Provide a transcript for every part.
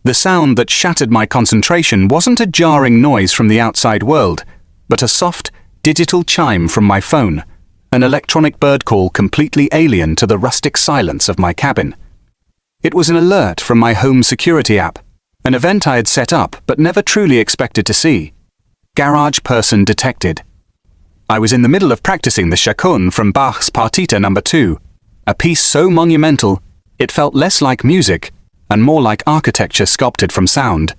The sound that shattered my concentration wasn't a jarring noise from the outside world, but a soft, digital chime from my phone, an electronic bird call completely alien to the rustic silence of my cabin. It was an alert from my home security app, an event I had set up but never truly expected to see. Garage person detected. I was in the middle of practicing the chaconne from Bach's Partita No. 2, a piece so monumental it felt less like music and more like architecture sculpted from sound.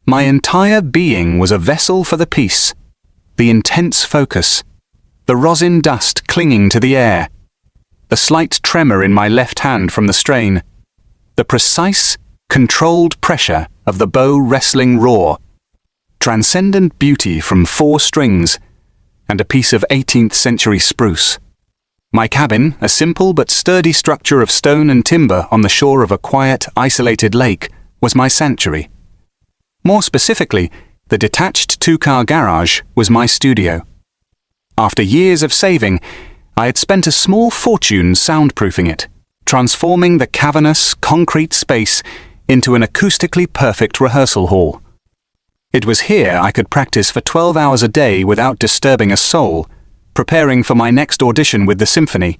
My entire being was a vessel for the piece, the intense focus, the rosin dust clinging to the air, the slight tremor in my left hand from the strain, the precise, controlled pressure of the bow wrestling roar, transcendent beauty from 4 strings, and a piece of 18th century spruce. My cabin, a simple but sturdy structure of stone and timber on the shore of a quiet, isolated lake, was my sanctuary. More specifically, the detached 2-car garage was my studio. After years of saving, I had spent a small fortune soundproofing it, transforming the cavernous, concrete space into an acoustically perfect rehearsal hall. It was here I could practice for 12 hours a day without disturbing a soul, preparing for my next audition with the symphony,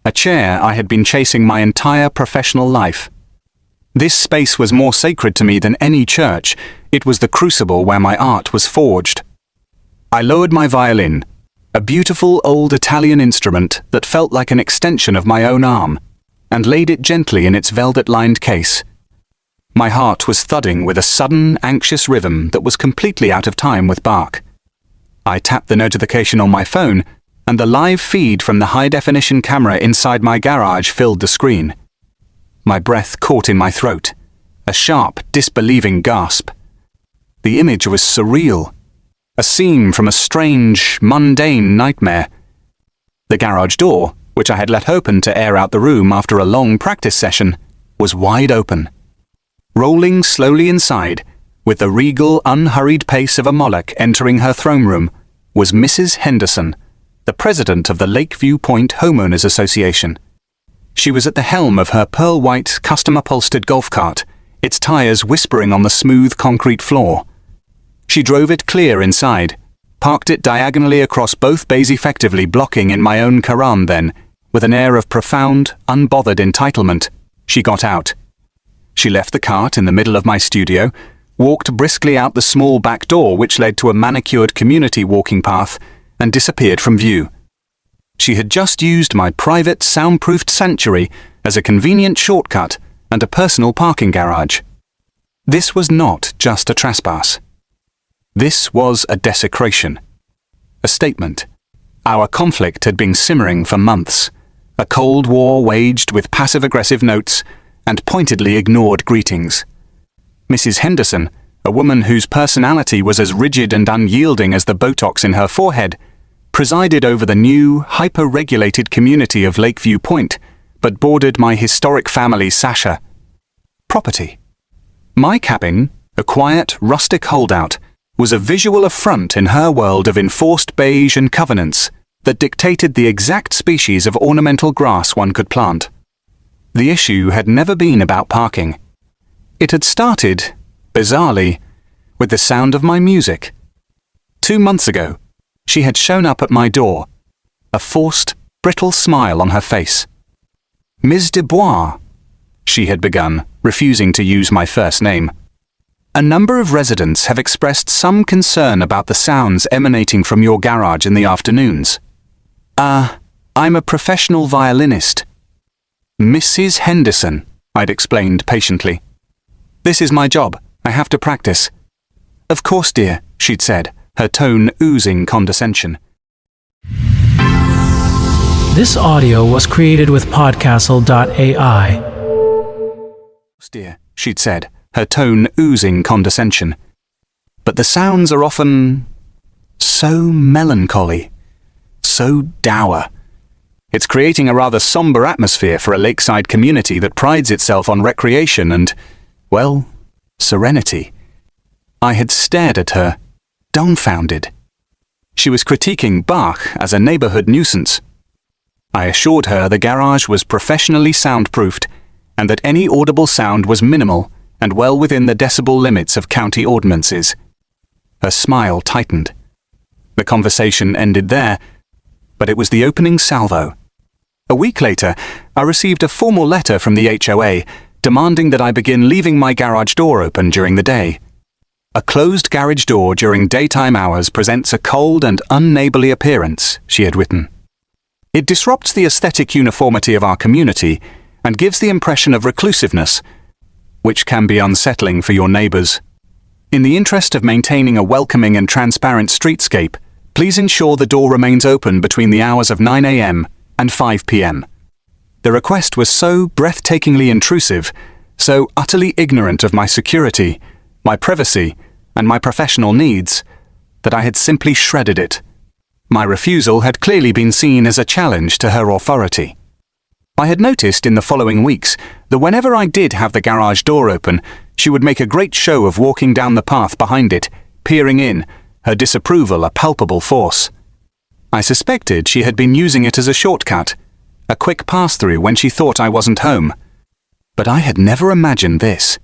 a chair I had been chasing my entire professional life. This space was more sacred to me than any church. It was the crucible where my art was forged. I lowered my violin, a beautiful old Italian instrument that felt like an extension of my own arm, and laid it gently in its velvet-lined case. My heart was thudding with a sudden, anxious rhythm that was completely out of time with Bach. I tapped the notification on my phone, and the live feed from the high-definition camera inside my garage filled the screen. My breath caught in my throat, a sharp, disbelieving gasp. The image was surreal, a scene from a strange, mundane nightmare. The garage door, which I had let open to air out the room after a long practice session, was wide open. Rolling slowly inside, with the regal, unhurried pace of a monarch entering her throne room, was Mrs. Henderson, the president of the Lakeview Point Homeowners Association. She was at the helm of her pearl-white, custom-upholstered golf cart, its tires whispering on the smooth concrete floor. She drove it clear inside, parked it diagonally across both bays, effectively blocking in my own Quran. Then, with an air of profound, unbothered entitlement, she got out. She left the cart in the middle of my studio, walked briskly out the small back door which led to a manicured community walking path, and disappeared from view. She had just used my private, soundproofed sanctuary as a convenient shortcut and a personal parking garage. This was not just a trespass. This was a desecration. A statement. Our conflict had been simmering for months, a cold war waged with passive-aggressive notes and pointedly ignored greetings. Mrs. Henderson, a woman whose personality was as rigid and unyielding as the Botox in her forehead, presided over the new, hyper-regulated community of Lakeview Point, but bordered my historic family Sasha. Property. My cabin, a quiet, rustic holdout, was a visual affront in her world of enforced beige and covenants that dictated the exact species of ornamental grass one could plant. The issue had never been about parking. It had started, bizarrely, with the sound of my music. 2 months ago, she had shown up at my door, a forced, brittle smile on her face. Ms. Dubois, she had begun, refusing to use my first name. A number of residents have expressed some concern about the sounds emanating from your garage in the afternoons. I'm a professional violinist. Mrs. Henderson, I'd explained patiently. This is my job. I have to practice. Of course, dear, she'd said, her tone oozing condescension. This audio was created with Podcastle.ai. Dear, she'd said, her tone oozing condescension. But the sounds are often so melancholy, so dour. It's creating a rather somber atmosphere for a lakeside community that prides itself on recreation and, well, serenity. I had stared at her, dumbfounded. She was critiquing Bach as a neighborhood nuisance. I assured her the garage was professionally soundproofed and that any audible sound was minimal and well within the decibel limits of county ordinances. Her smile tightened. The conversation ended there, but it was the opening salvo. A week later, I received a formal letter from the HOA demanding that I begin leaving my garage door open during the day. A closed garage door during daytime hours presents a cold and unneighborly appearance, she had written. It disrupts the aesthetic uniformity of our community and gives the impression of reclusiveness, which can be unsettling for your neighbors. In the interest of maintaining a welcoming and transparent streetscape, please ensure the door remains open between the hours of 9 a.m. and 5 p.m. The request was so breathtakingly intrusive, so utterly ignorant of my security, my privacy, and my professional needs, that I had simply shredded it. My refusal had clearly been seen as a challenge to her authority. I had noticed in the following weeks that whenever I did have the garage door open, she would make a great show of walking down the path behind it, peering in, her disapproval a palpable force. I suspected she had been using it as a shortcut, a quick pass-through when she thought I wasn't home. But I had never imagined this.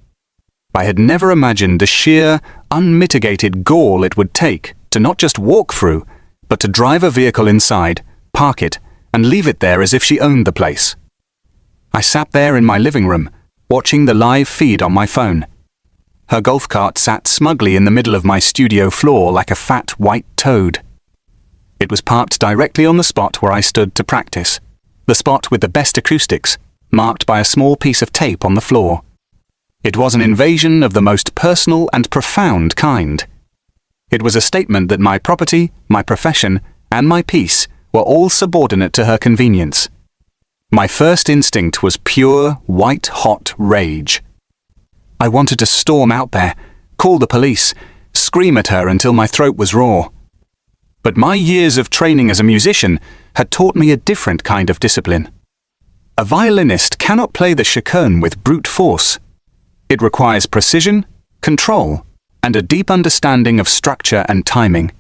I had never imagined the sheer, unmitigated gall it would take to not just walk through, but to drive a vehicle inside, park it, and leave it there as if she owned the place. I sat there in my living room, watching the live feed on my phone. Her golf cart sat smugly in the middle of my studio floor like a fat white toad. It was parked directly on the spot where I stood to practice, the spot with the best acoustics, marked by a small piece of tape on the floor. It was an invasion of the most personal and profound kind. It was a statement that my property, my profession, and my peace were all subordinate to her convenience. My first instinct was pure, white-hot rage. I wanted to storm out there, call the police, scream at her until my throat was raw. But my years of training as a musician had taught me a different kind of discipline. A violinist cannot play the chaconne with brute force. It requires precision, control, and a deep understanding of structure and timing.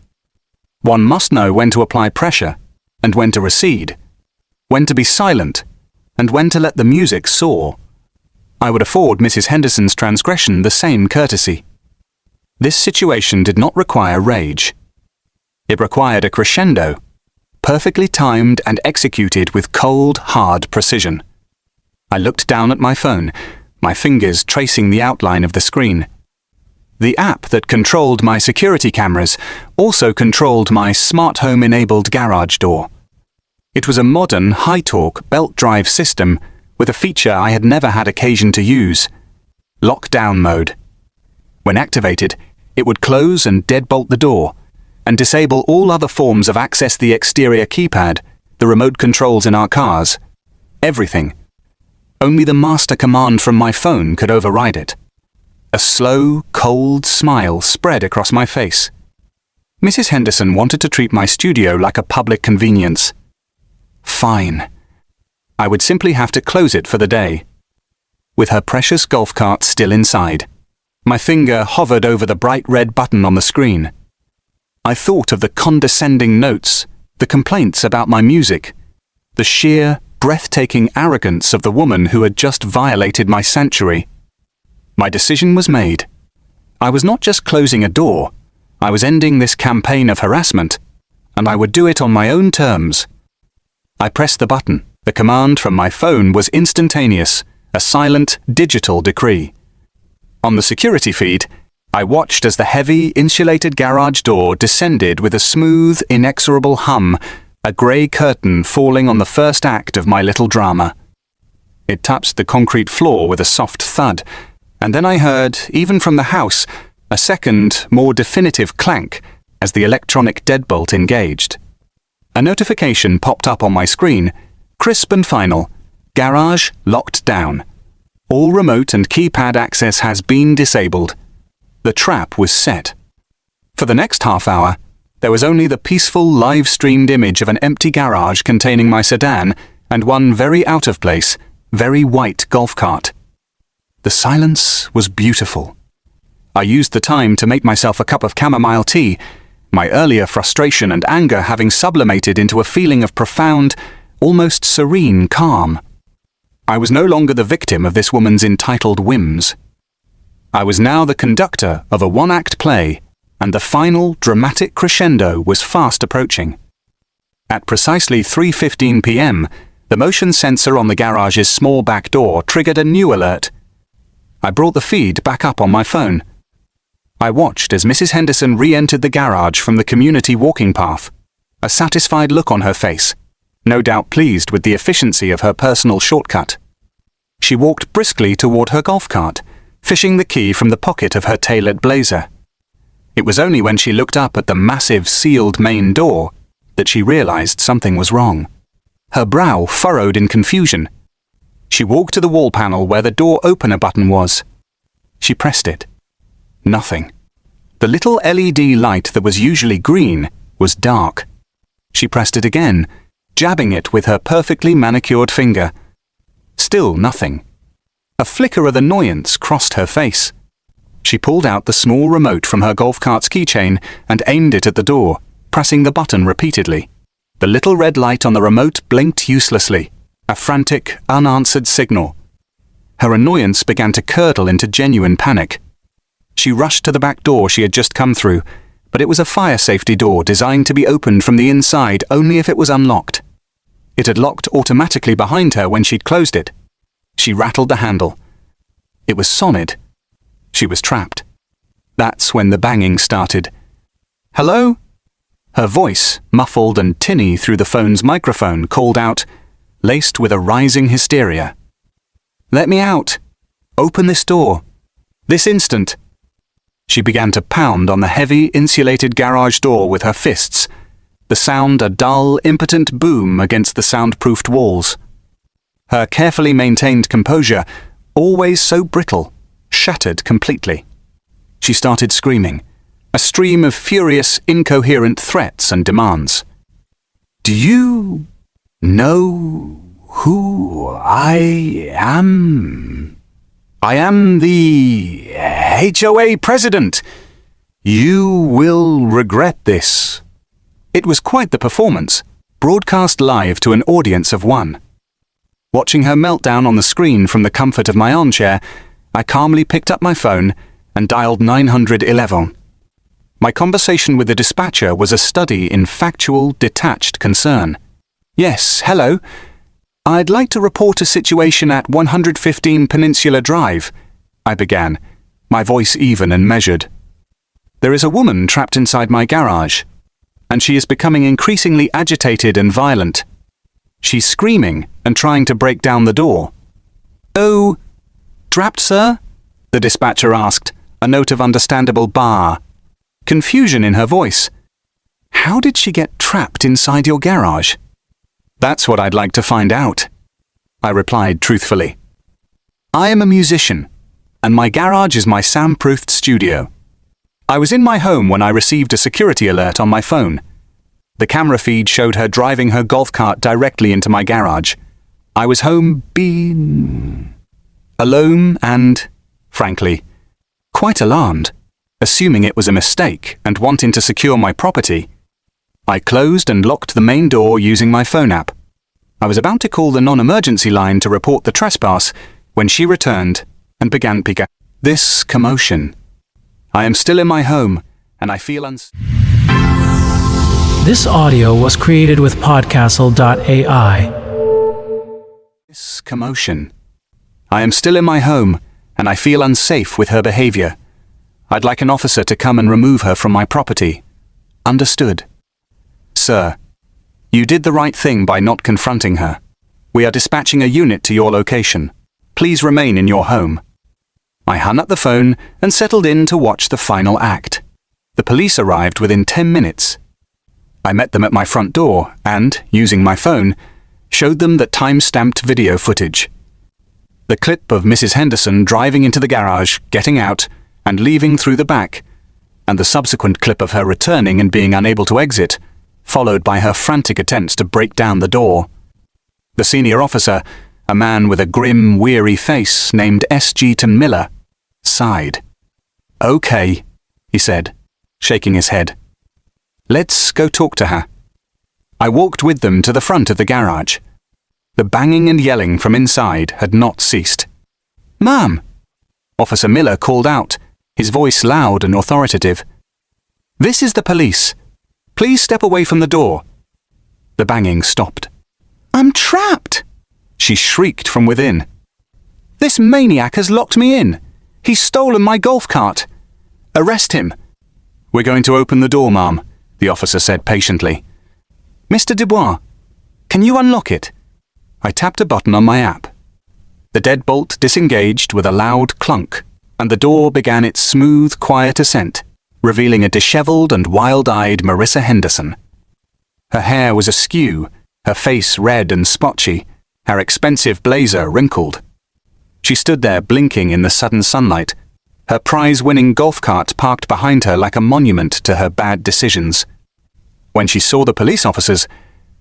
One must know when to apply pressure, and when to recede, when to be silent, and when to let the music soar. I would afford Mrs. Henderson's transgression the same courtesy. This situation did not require rage. It required a crescendo, perfectly timed and executed with cold, hard precision. I looked down at my phone, my fingers tracing the outline of the screen. The app that controlled my security cameras also controlled my smart home-enabled garage door. It was a modern, high-torque, belt-drive system with a feature I had never had occasion to use: lockdown mode. When activated, it would close and deadbolt the door, and disable all other forms of access the exterior keypad, the remote controls in our cars, everything. Only the master command from my phone could override it. A slow, cold smile spread across my face. Mrs. Henderson wanted to treat my studio like a public convenience. Fine. I would simply have to close it for the day. With her precious golf cart still inside, my finger hovered over the bright red button on the screen. I thought of the condescending notes, the complaints about my music, the sheer, breathtaking arrogance of the woman who had just violated my sanctuary. My decision was made. I was not just closing a door, I was ending this campaign of harassment, and I would do it on my own terms. I pressed the button. The command from my phone was instantaneous, a silent, digital decree. On the security feed, I watched as the heavy, insulated garage door descended with a smooth, inexorable hum, a grey curtain falling on the first act of my little drama. It touched the concrete floor with a soft thud, and then I heard, even from the house, a second, more definitive clank as the electronic deadbolt engaged. A notification popped up on my screen, crisp and final: garage locked down. All remote and keypad access has been disabled. The trap was set. For the next half hour, there was only the peaceful live-streamed image of an empty garage containing my sedan and one very out-of-place, very white golf cart. The silence was beautiful. I used the time to make myself a cup of chamomile tea, my earlier frustration and anger having sublimated into a feeling of profound, almost serene calm. I was no longer the victim of this woman's entitled whims. I was now the conductor of a one-act play, and the final dramatic crescendo was fast approaching. At precisely 3:15 p.m., the motion sensor on the garage's small back door triggered a new alert. I brought the feed back up on my phone. I watched as Mrs. Henderson re-entered the garage from the community walking path, a satisfied look on her face, no doubt pleased with the efficiency of her personal shortcut. She walked briskly toward her golf cart, fishing the key from the pocket of her tailored blazer. It was only when she looked up at the massive sealed main door that she realized something was wrong. Her brow furrowed in confusion. She walked to the wall panel where the door opener button was. She pressed it. Nothing. The little LED light that was usually green was dark. She pressed it again, jabbing it with her perfectly manicured finger. Still nothing. A flicker of annoyance crossed her face. She pulled out the small remote from her golf cart's keychain and aimed it at the door, pressing the button repeatedly. The little red light on the remote blinked uselessly, a frantic, unanswered signal. Her annoyance began to curdle into genuine panic. She rushed to the back door she had just come through, but it was a fire safety door designed to be opened from the inside only if it was unlocked. It had locked automatically behind her when she'd closed it. She rattled the handle. It was solid. She was trapped. That's when the banging started. "Hello?" Her voice, muffled and tinny through the phone's microphone, called out, laced with a rising hysteria. "Let me out. Open this door. This instant." She began to pound on the heavy, insulated garage door with her fists, the sound a dull, impotent boom against the soundproofed walls. Her carefully maintained composure, always so brittle, shattered completely. She started screaming, a stream of furious, incoherent threats and demands. "Do you know who I am? I am the HOA president. You will regret this." It was quite the performance, broadcast live to an audience of one. Watching her meltdown on the screen from the comfort of my armchair, I calmly picked up my phone and dialed 911. My conversation with the dispatcher was a study in factual, detached concern. "Yes, hello. I'd like to report a situation at 115 Peninsula Drive," I began, my voice even and measured. "There is a woman trapped inside my garage, and she is becoming increasingly agitated and violent. She's screaming and trying to break down the door." "Oh, trapped, sir?" the dispatcher asked, a note of understandable confusion in her voice. "How did she get trapped inside your garage?" "That's what I'd like to find out," I replied truthfully. "I am a musician, and my garage is my soundproofed studio. I was in my home when I received a security alert on my phone. The camera feed showed her driving her golf cart directly into my garage. I was home alone and, frankly, quite alarmed, assuming it was a mistake and wanting to secure my property. I closed and locked the main door using my phone app. I was about to call the non-emergency line to report the trespass when she returned and began this commotion. I am still in my home, and I feel This audio was created with Podcastle.ai. This commotion. I am still in my home, and I feel unsafe with her behavior. I'd like an officer to come and remove her from my property. Understood. Sir, you did the right thing by not confronting her. We are dispatching a unit to your location. Please remain in your home. I hung up the phone and settled in to watch the final act. The police arrived within 10 minutes. I met them at my front door and, using my phone, showed them the time-stamped video footage. The clip of Mrs. Henderson driving into the garage, getting out, and leaving through the back, and the subsequent clip of her returning and being unable to exit, followed by her frantic attempts to break down the door. The senior officer, a man with a grim, weary face named S. Geaton Miller, sighed. "Okay," he said, shaking his head. "Let's go talk to her." I walked with them to the front of the garage. The banging and yelling from inside had not ceased. "Ma'am!" Officer Miller called out, his voice loud and authoritative. "This is the police. Please step away from the door." The banging stopped. "I'm trapped!" she shrieked from within. "This maniac has locked me in. He's stolen my golf cart. Arrest him." "We're going to open the door, ma'am," the officer said patiently. "Mr. Dubois, can you unlock it?" I tapped a button on my app. The deadbolt disengaged with a loud clunk, and the door began its smooth, quiet ascent, revealing a dishevelled and wild-eyed Marissa Henderson. Her hair was askew, her face red and splotchy, her expensive blazer wrinkled. She stood there blinking in the sudden sunlight, her prize-winning golf cart parked behind her like a monument to her bad decisions. When she saw the police officers,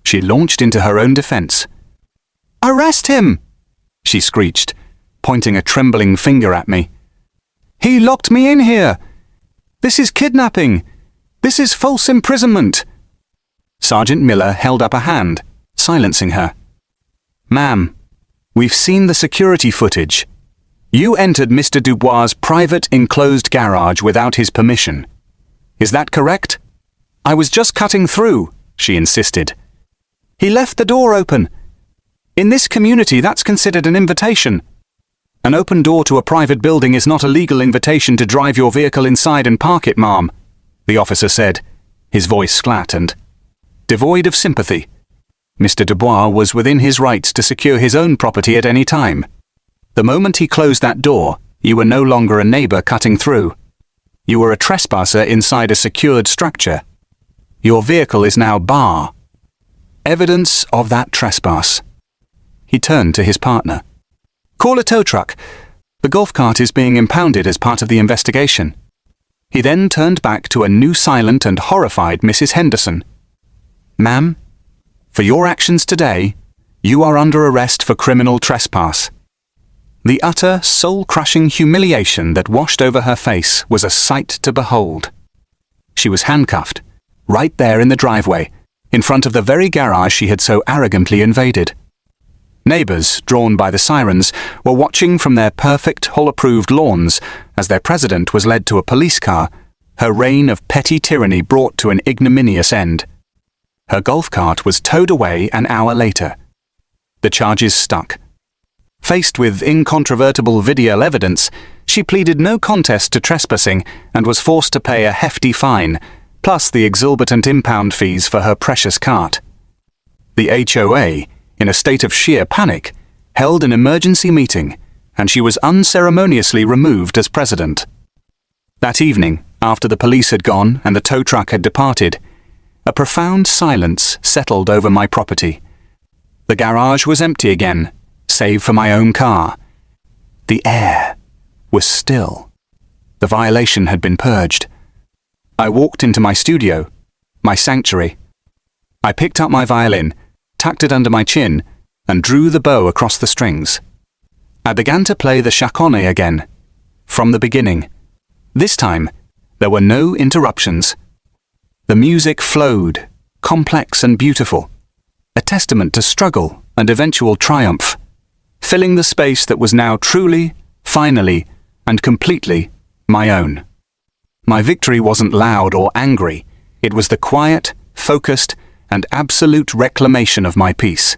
she launched into her own defense. "Arrest him!" she screeched, pointing a trembling finger at me. "He locked me in here! This is kidnapping! This is false imprisonment!" Sergeant Miller held up a hand, silencing her. "Ma'am, we've seen the security footage. You entered Mr. Dubois' private enclosed garage without his permission. Is that correct?" "I was just cutting through," she insisted. "He left the door open. In this community, that's considered an invitation. An open door to a private building is not a legal invitation to drive your vehicle inside and park it, ma'am," the officer said, his voice flat and devoid of sympathy. Mr. Dubois was within his rights to secure his own property at any time. The moment he closed that door, you were no longer a neighbor cutting through. You were a trespasser inside a secured structure. Your vehicle is now bar. Evidence of that trespass. He turned to his partner. "Call a tow truck. The golf cart is being impounded as part of the investigation." He then turned back to a new silent and horrified Mrs. Henderson. "Ma'am, for your actions today, you are under arrest for criminal trespass." The utter, soul-crushing humiliation that washed over her face was a sight to behold. She was handcuffed, right there in the driveway, in front of the very garage she had so arrogantly invaded. Neighbors, drawn by the sirens, were watching from their perfect, Hall-approved lawns as their president was led to a police car, her reign of petty tyranny brought to an ignominious end. Her golf cart was towed away an hour later. The charges stuck. Faced with incontrovertible video evidence, she pleaded no contest to trespassing and was forced to pay a hefty fine, plus the exorbitant impound fees for her precious cart. The HOA, in a state of sheer panic, held an emergency meeting, and she was unceremoniously removed as president. That evening, after the police had gone and the tow truck had departed, a profound silence settled over my property. The garage was empty again, save for my own car. The air was still. The violation had been purged. I walked into my studio, my sanctuary. I picked up my violin, tucked it under my chin, and drew the bow across the strings. I began to play the chaconne again, from the beginning. This time, there were no interruptions. The music flowed, complex and beautiful, a testament to struggle and eventual triumph, filling the space that was now truly, finally, and completely my own. My victory wasn't loud or angry. It was the quiet, focused, and absolute reclamation of my peace.